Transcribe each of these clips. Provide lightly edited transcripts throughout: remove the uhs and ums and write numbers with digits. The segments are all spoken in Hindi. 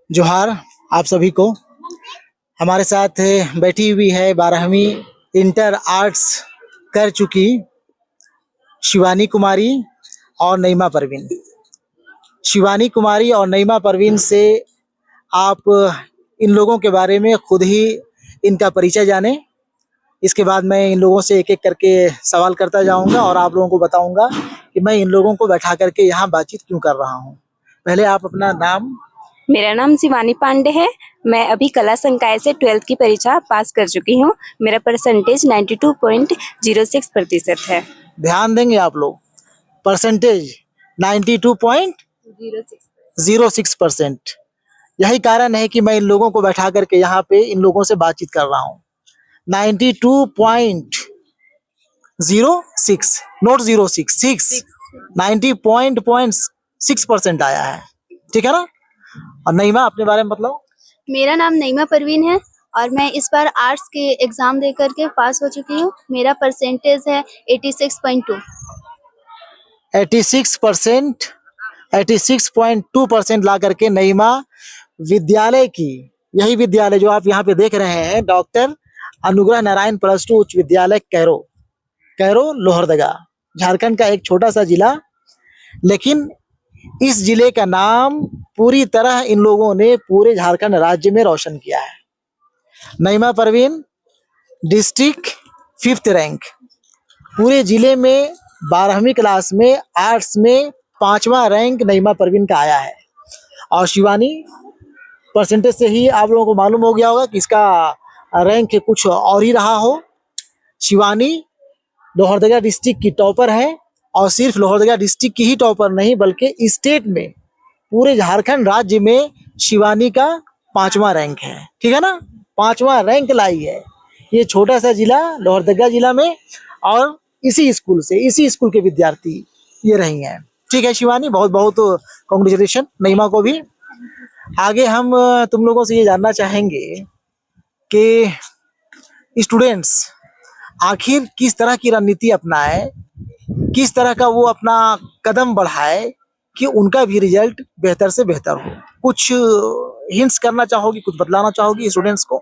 जोहार आप सभी को। हमारे साथ बैठी हुई है 12वीं इंटर आर्ट्स कर चुकी शिवानी कुमारी और नईमा परवीन। शिवानी कुमारी और नईमा परवीन से आप इन लोगों के बारे में खुद ही इनका परिचय जानें। इसके बाद मैं इन लोगों से एक एक करके सवाल करता जाऊंगा और आप लोगों को बताऊंगा कि मैं इन लोगों को बैठा करके यहाँ बातचीत क्यों कर रहा हूँ। पहले आप अपना नाम। मेरा नाम शिवानी पांडे है। मैं अभी कला संकाय से 12th की परीक्षा पास कर चुकी हूँ। मेरा परसेंटेज 92.06% है। ध्यान देंगे आप लोग, परसेंटेज 92.06%। यही कारण है कि मैं इन लोगों को बैठा करके यहाँ पे इन लोगों से बातचीत कर रहा हूँ। 92.06 नोट 06 90.6% आया है, ठीक है ना। और नईमा अपने बारे में बताओ। मेरा नाम नईमा परवीन है और मैं इस बार आर्ट्स के एग्जाम दे करके पास हो चुकी हूँ। मेरा परसेंटेज है 86.2। 86.2% ला करके नईमा विद्यालय की, यही विद्यालय जो आप यहाँ पे देख रहे हैं, डॉक्टर अनुग्रह नारायण +2 उच्च विद्यालय कैरो लोहरदगा, झारखंड का एक छोटा सा जिला, लेकिन इस जिले का नाम पूरी तरह इन लोगों ने पूरे झारखंड राज्य में रोशन किया है। नईमा परवीन डिस्ट्रिक्ट 5th रैंक, पूरे जिले में 12वीं क्लास में आर्ट्स में 5वां रैंक नईमा परवीन का आया है। और शिवानी परसेंटेज से ही आप लोगों को मालूम हो गया होगा कि इसका रैंक कुछ और ही रहा हो। शिवानी लोहरदगा डिस्ट्रिक्ट की टॉपर है और सिर्फ लोहरदगा डिस्ट्रिक्ट की ही टॉपर नहीं बल्कि स्टेट में, पूरे झारखंड राज्य में शिवानी का 5वां रैंक है, ठीक है ना। 5वां रैंक लाई है ये छोटा सा जिला लोहरदगा जिला में, और इसी स्कूल के विद्यार्थी ये रही हैं, ठीक है। शिवानी बहुत बहुत कांग्रेचुलेशन, नईमा को भी। आगे हम तुम लोगों से ये जानना चाहेंगे कि स्टूडेंट्स आखिर किस तरह की रणनीति अपनाए, किस तरह का वो अपना कदम बढ़ाए कि उनका भी रिजल्ट बेहतर से बेहतर हो। कुछ हिंट्स करना चाहोगी, कुछ बतलाना चाहोगी स्टूडेंट्स को?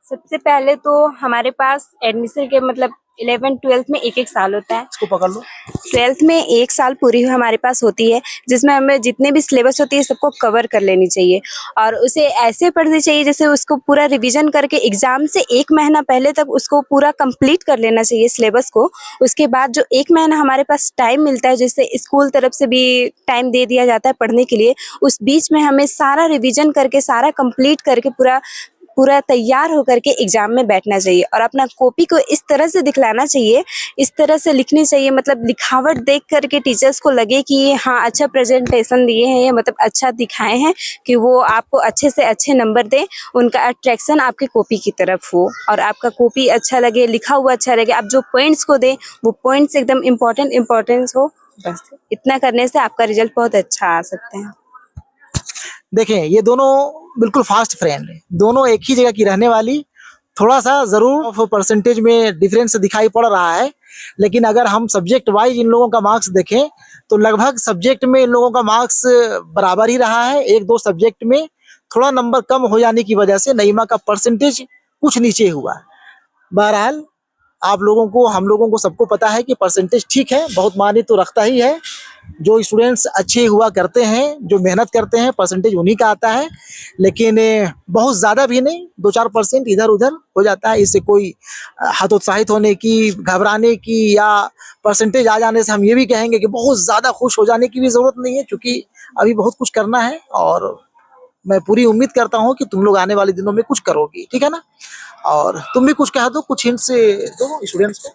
सबसे पहले तो हमारे पास एडमिशन के मतलब 11th 12th में एक साल होता है। इसको पकड़ लो। 12th में 1 साल पूरी हमारे पास होती है, जिसमें हमें जितने भी सिलेबस होती है सबको कवर कर लेनी चाहिए और उसे ऐसे पढ़नी चाहिए जैसे उसको पूरा रिवीजन करके एग्जाम से 1 महीना पहले तक उसको पूरा कंप्लीट कर लेना चाहिए सिलेबस को। उसके बाद जो 1 महीना हमारे पास टाइम मिलता है, जैसे स्कूल तरफ से भी टाइम दे दिया जाता है पढ़ने के लिए, उस बीच में हमें सारा रिविजन करके सारा कंप्लीट करके पूरा तैयार होकर के एग्जाम में बैठना चाहिए और अपना कॉपी को इस तरह से दिखलाना चाहिए, इस तरह से लिखनी चाहिए, मतलब लिखावट देख करके टीचर्स को लगे कि हाँ अच्छा प्रेजेंटेशन दिए हैं, ये मतलब अच्छा दिखाए हैं, कि वो आपको अच्छे से अच्छे नंबर दें, उनका अट्रैक्शन आपके कॉपी की तरफ हो और आपका कॉपी अच्छा लगे, लिखा हुआ अच्छा लगे। आप जो पॉइंट्स को दें वो पॉइंट्स एकदम इम्पोर्टेंस हो। बस इतना करने से आपका रिजल्ट बहुत अच्छा आ सकते हैं। देखें, ये दोनों बिल्कुल फास्ट फ्रेंड है, दोनों एक ही जगह की रहने वाली। थोड़ा सा जरूर परसेंटेज में डिफरेंस दिखाई पड़ रहा है, लेकिन अगर हम सब्जेक्ट वाइज इन लोगों का मार्क्स देखें तो लगभग सब्जेक्ट में इन लोगों का मार्क्स बराबर ही रहा है। 1-2 सब्जेक्ट में थोड़ा नंबर कम हो जाने की वजह से नईमा का परसेंटेज कुछ नीचे हुआ। बहरहाल आप लोगों को, हम लोगों को सबको पता है कि परसेंटेज ठीक है, बहुत मायने तो रखता ही है। जो स्टूडेंट्स अच्छे हुआ करते हैं, जो मेहनत करते हैं, परसेंटेज उन्हीं का आता है, लेकिन बहुत ज़्यादा भी नहीं, 2-4% इधर उधर हो जाता है। इससे कोई हतोत्साहित होने की, घबराने की या परसेंटेज आ जाने से हम ये भी कहेंगे कि बहुत ज़्यादा खुश हो जाने की भी ज़रूरत नहीं है, क्योंकि अभी बहुत कुछ करना है और मैं पूरी उम्मीद करता हूँ कि तुम लोग आने वाले दिनों में कुछ करोगी, ठीक है ना। और तुम भी कुछ कह दो, कुछ हिंट्स दो स्टूडेंट्स को।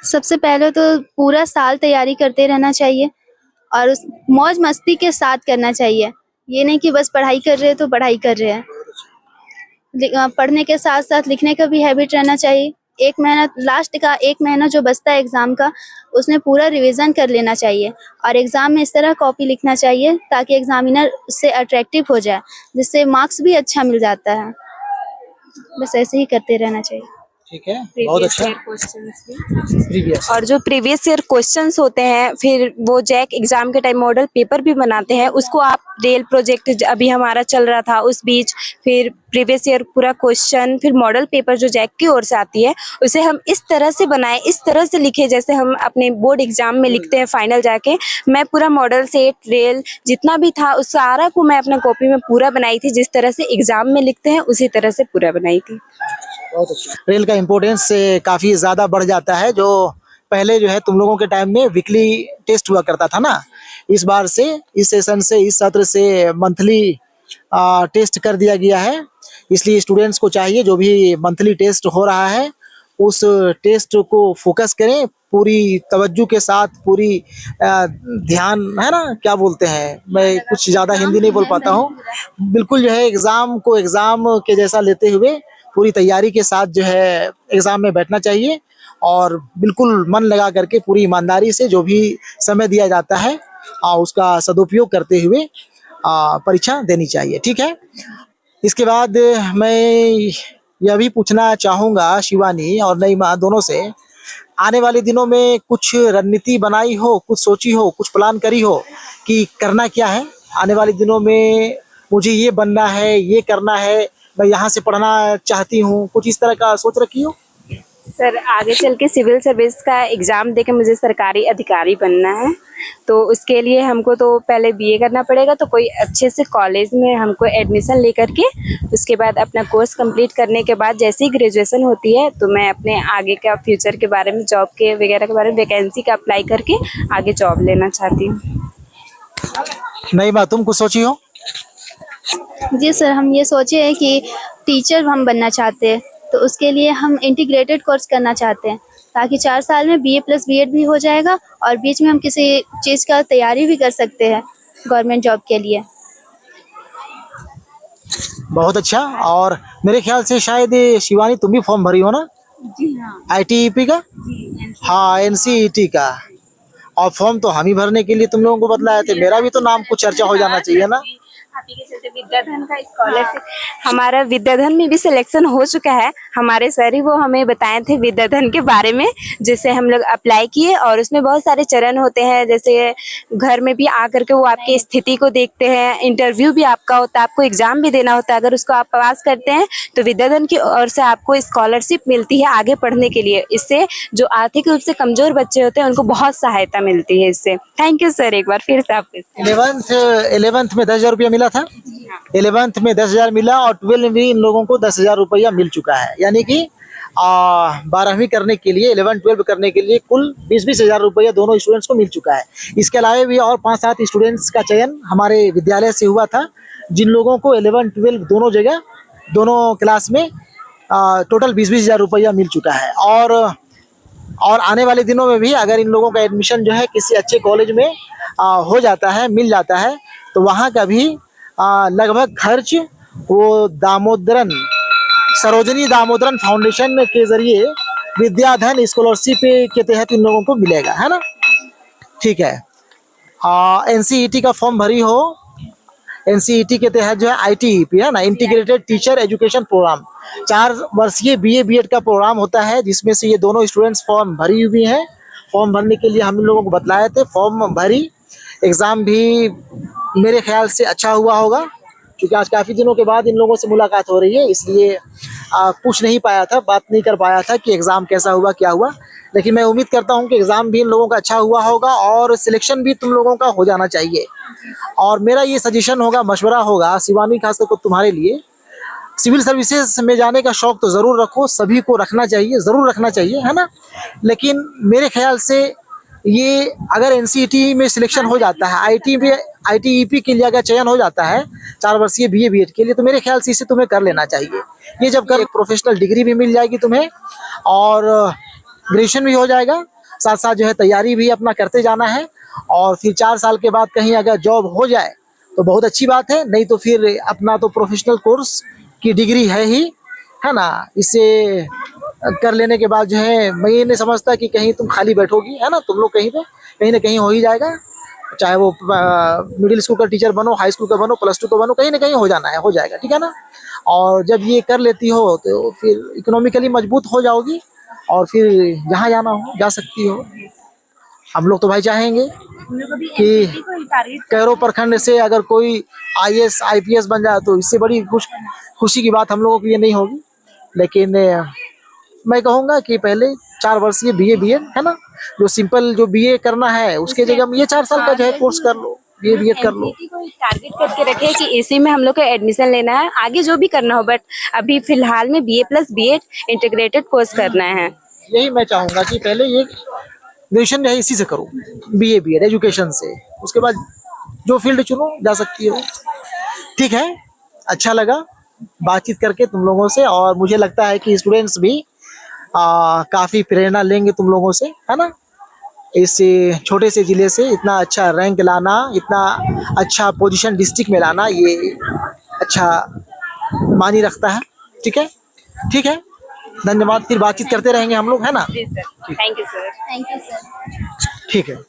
सबसे पहले तो पूरा साल तैयारी करते रहना चाहिए और उस मौज मस्ती के साथ करना चाहिए। ये नहीं कि बस पढ़ाई कर रहे हैं तो पढ़ाई कर रहे हैं, पढ़ने के साथ साथ लिखने का भी हैबिट रहना चाहिए। 1 महीना, लास्ट का 1 महीना जो बचता है एग्जाम का, उसमें पूरा रिवीजन कर लेना चाहिए और एग्जाम में इस तरह कॉपी लिखना चाहिए ताकि एग्जामिनर से अट्रैक्टिव हो जाए, जिससे मार्क्स भी अच्छा मिल जाता है। बस ऐसे ही करते रहना चाहिए। ठीक है, बहुत अच्छा। क्वेश्चंस भी प्रीवियस और जो प्रीवियस ईयर क्वेश्चंस होते हैं, फिर वो जैक एग्जाम के टाइम मॉडल पेपर भी बनाते हैं, उसको आप रेल प्रोजेक्ट अभी हमारा चल रहा था उस बीच, फिर प्रीवियस ईयर पूरा क्वेश्चन, फिर मॉडल पेपर जो जैक की ओर से आती है उसे हम इस तरह से बनाए, इस तरह से लिखे जैसे हम अपने बोर्ड एग्जाम में लिखते हैं फाइनल जाके। मैं पूरा मॉडल सेट रेल जितना भी था उस सारा को मैं अपना कॉपी में पूरा बनाई थी, जिस तरह से एग्जाम में लिखते हैं उसी तरह से पूरा बनाई थी। बहुत अच्छा। रेल का इम्पोर्टेंस काफी ज्यादा बढ़ जाता है। जो पहले जो है तुम लोगों के टाइम में वीकली टेस्ट हुआ करता था ना, इस बार से इस सेशन से इस सत्र से मंथली टेस्ट कर दिया गया है। इसलिए स्टूडेंट्स को चाहिए जो भी मंथली टेस्ट हो रहा है उस टेस्ट को फोकस करें पूरी तवज्जो के साथ, पूरी ध्यान, है ना, क्या बोलते हैं, मैं कुछ ज़्यादा हिंदी नहीं बोल पाता हूँ, बिल्कुल जो है एग्ज़ाम को एग्ज़ाम के जैसा लेते हुए पूरी तैयारी के साथ जो है एग्ज़ाम में बैठना चाहिए और बिल्कुल मन लगा करके पूरी ईमानदारी से जो भी समय दिया जाता है उसका सदुपयोग करते हुए परीक्षा देनी चाहिए। ठीक है, इसके बाद मैं यह भी पूछना चाहूँगा शिवानी और नईमा दोनों से, आने वाले दिनों में कुछ रणनीति बनाई हो, कुछ सोची हो, कुछ प्लान करी हो कि करना क्या है आने वाले दिनों में, मुझे ये बनना है, ये करना है, मैं यहाँ से पढ़ना चाहती हूँ, कुछ इस तरह का सोच रखी हो? सर आगे चल के सिविल सर्विस का एग्ज़ाम देके मुझे सरकारी अधिकारी बनना है, तो उसके लिए हमको तो पहले बीए करना पड़ेगा, तो कोई अच्छे से कॉलेज में हमको एडमिशन लेकर के उसके बाद अपना कोर्स कंप्लीट करने के बाद जैसे ही ग्रेजुएशन होती है तो मैं अपने आगे का फ्यूचर के बारे में, जॉब के वगैरह के बारे में वैकेंसी का अप्लाई करके आगे जॉब लेना चाहती हूँ। नहीं बात, तुम कुछ सोची हो? जी सर, हम ये सोचे हैं कि टीचर हम बनना चाहते हैं, तो उसके लिए हम इंटीग्रेटेड कोर्स करना चाहते हैं ताकि 4 साल में बीए प्लस बीएड भी हो जाएगा और बीच में हम किसी चीज़ का तैयारी भी कर सकते हैं गवर्नमेंट जॉब के लिए। बहुत अच्छा। और मेरे ख्याल से शायद शिवानी तुम भी फॉर्म भरी हो ना? जी हाँ। आईटीईपी का? हाँ, एनसीईटी का। और फॉर्म तो हम ही भरने के लिए तुम लोगों को बतलाए थे, मेरा भी तो नाम कुछ चर्चा हो जाना चाहिए ना? विद्याधन का स्कॉलरशिप, हमारा विद्याधन में भी सिलेक्शन हो चुका है। हमारे सर ही वो हमें बताए थे विद्याधन के बारे में, जिससे हम लोग अप्लाई किए और उसमें बहुत सारे चरण होते हैं, जैसे घर में भी आकर के वो आपकी स्थिति को देखते हैं, इंटरव्यू भी आपका होता है, आपको एग्जाम भी देना होता है। अगर उसको आप पास करते हैं तो विद्याधन की ओर से आपको स्कॉलरशिप मिलती है आगे पढ़ने के लिए। इससे जो आर्थिक रूप से कमजोर बच्चे होते हैं उनको बहुत सहायता मिलती है इससे। थैंक यू सर, एक बार फिर से आपको। 11th में 10,000 रुपया मिला था। 11th में 10,000 मिला और 12 में भी इन लोगों को 10,000 रुपया मिल चुका है, यानी कि 12वीं करने के लिए, 11-12 करने के लिए कुल 20-20 हज़ार रुपया दोनों स्टूडेंट्स को मिल चुका है। इसके अलावा भी और 5-7 स्टूडेंट्स का चयन हमारे विद्यालय से हुआ था, जिन लोगों को 11-12 दोनों जगह, दोनों क्लास में टोटल 20-20 हज़ार रुपया मिल चुका है। और आने वाले दिनों में भी अगर इन लोगों का एडमिशन जो है किसी अच्छे कॉलेज में हो जाता है, मिल जाता है, तो वहाँ का भी लगभग खर्च वो सरोजनी दामोदरन फाउंडेशन के जरिए विद्याधन स्कॉलरशिप के तहत इन लोगों को मिलेगा, है ना? ठीक है। एनसीईटी का फॉर्म भरी हो, एनसीईटी के तहत जो है आईटीईपी है ना, इंटीग्रेटेड टीचर एजुकेशन प्रोग्राम, 4 वर्षीय बीए बीएड का प्रोग्राम होता है, जिसमें से ये दोनों स्टूडेंट्स फॉर्म भरी हुई हैं। फॉर्म भरने के लिए हम इन लोगों को बतलाए थे, फॉर्म भरी, एग्ज़ाम भी मेरे ख्याल से अच्छा हुआ होगा, क्योंकि आज काफ़ी दिनों के बाद इन लोगों से मुलाकात हो रही है, इसलिए पूछ नहीं पाया था, बात नहीं कर पाया था कि एग्ज़ाम कैसा हुआ, क्या हुआ। लेकिन मैं उम्मीद करता हूं कि एग्ज़ाम भी इन लोगों का अच्छा हुआ होगा और सिलेक्शन भी तुम लोगों का हो जाना चाहिए। और मेरा ये सजेशन होगा, मशवरा होगा शिवानी, खासकर को तुम्हारे लिए, सिविल सर्विसेज में जाने का शौक़ तो ज़रूर रखो, सभी को रखना चाहिए, ज़रूर रखना चाहिए, है ना? लेकिन मेरे ख्याल से ये अगर एनसीईटी में सिलेक्शन हो जाता है, आईटीईपी के लिए अगर चयन हो जाता है 4 वर्षीय बीए बीएड के लिए, तो मेरे ख्याल से इसे तुम्हें कर लेना चाहिए। ये जब कर, एक प्रोफेशनल डिग्री भी मिल जाएगी तुम्हें और ग्रेजुएशन भी हो जाएगा, साथ साथ जो है तैयारी भी अपना करते जाना है। और फिर 4 साल के बाद कहीं अगर जॉब हो जाए तो बहुत अच्छी बात है, नहीं तो फिर अपना तो प्रोफेशनल कोर्स की डिग्री है ही, है ना? इसे कर लेने के बाद जो है मैं ये नहीं समझता कि कहीं तुम खाली बैठोगी, है ना? तुम लोग कहीं पे कहीं ना कहीं हो ही जाएगा। चाहे वो मिडिल स्कूल का टीचर बनो, हाई स्कूल का बनो, +2 का बनो, कहीं ना कहीं हो जाना है, हो जाएगा, ठीक है ना। और जब ये कर लेती हो तो फिर इकोनॉमिकली मजबूत हो जाओगी और फिर जहाँ जाना हो जा सकती हो। हम लोग तो भाई चाहेंगे कि कैरो प्रखंड से अगर कोई IAS IPS बन जाए तो इससे बड़ी खुशी की बात हम लोगों के लिए नहीं होगी। लेकिन मैं कहूँगा कि पहले 4 वर्षीय BA BEd है ना, जो सिंपल जो BA करना है उसके जगह में ये 4 साल का जो है कोर्स कर लो, BA BEd कर लो। NCT को टारगेट करके रखे कि इसी में हम लोग को एडमिशन लेना है, आगे जो भी करना हो, बट अभी फिलहाल में BA + BEd इंटीग्रेटेड कोर्स करना है। यही मैं चाहूँगा कि पहले ये ग्रेजुएशन है इसी से करो, BA BEd एजुकेशन से, उसके बाद जो फील्ड चुनो जा सकती हो। ठीक है, अच्छा लगा बातचीत करके तुम लोगों से, और मुझे लगता है कि स्टूडेंट्स भी काफ़ी प्रेरणा लेंगे तुम लोगों से, है ना। इस छोटे से ज़िले से इतना अच्छा रैंक लाना, इतना अच्छा पोजीशन डिस्ट्रिक्ट में लाना, ये अच्छा मानी रखता है। ठीक है, ठीक है, धन्यवाद। फिर बातचीत करते रहेंगे हम लोग, है ना। जी sir, thank you sir. Thank you sir. ठीक है।